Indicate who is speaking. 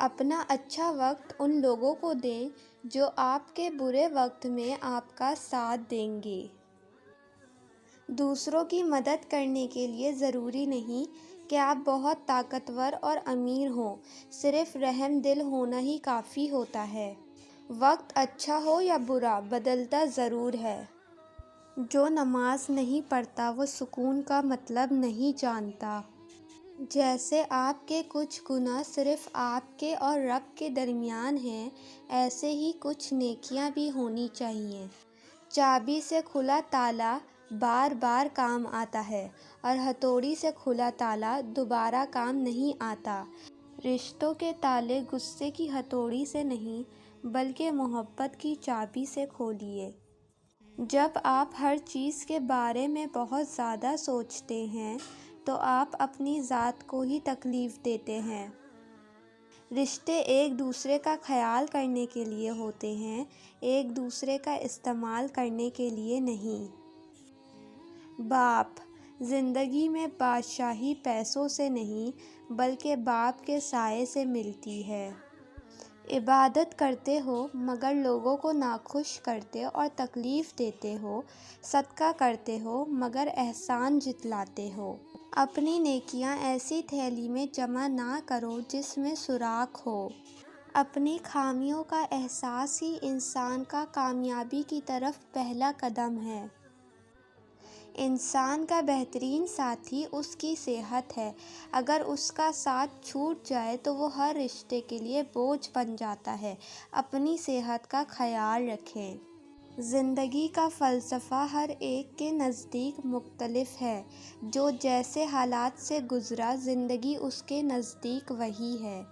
Speaker 1: اپنا اچھا وقت ان لوگوں کو دیں جو آپ کے برے وقت میں آپ کا ساتھ دیں گے۔ دوسروں کی مدد کرنے کے لیے ضروری نہیں کہ آپ بہت طاقتور اور امیر ہوں، صرف رحم دل ہونا ہی کافی ہوتا ہے۔ وقت اچھا ہو یا برا بدلتا ضرور ہے۔ جو نماز نہیں پڑھتا وہ سکون کا مطلب نہیں جانتا۔ جیسے آپ کے کچھ گناہ صرف آپ کے اور رب کے درمیان ہیں، ایسے ہی کچھ نیکیاں بھی ہونی چاہیے۔ چابی سے کھلا تالا بار بار کام آتا ہے اور ہتھوڑی سے کھلا تالا دوبارہ کام نہیں آتا۔ رشتوں کے تالے غصے کی ہتھوڑی سے نہیں بلکہ محبت کی چابی سے کھولیے۔ جب آپ ہر چیز کے بارے میں بہت زیادہ سوچتے ہیں تو آپ اپنی ذات کو ہی تکلیف دیتے ہیں۔ رشتے ایک دوسرے کا خیال کرنے کے لیے ہوتے ہیں، ایک دوسرے کا استعمال کرنے کے لیے نہیں۔ باپ: زندگی میں بادشاہی پیسوں سے نہیں بلکہ باپ کے سائے سے ملتی ہے۔ عبادت کرتے ہو مگر لوگوں کو ناخوش کرتے اور تکلیف دیتے ہو، صدقہ کرتے ہو مگر احسان جتلاتے ہو۔ اپنی نیکیاں ایسی تھیلی میں جمع نہ کرو جس میں سوراخ ہو۔ اپنی خامیوں کا احساس ہی انسان کا کامیابی کی طرف پہلا قدم ہے۔ انسان کا بہترین ساتھی اس کی صحت ہے، اگر اس کا ساتھ چھوٹ جائے تو وہ ہر رشتے کے لیے بوجھ بن جاتا ہے۔ اپنی صحت کا خیال رکھیں۔ زندگی کا فلسفہ ہر ایک کے نزدیک مختلف ہے۔ جو جیسے حالات سے گزرا زندگی اس کے نزدیک وہی ہے۔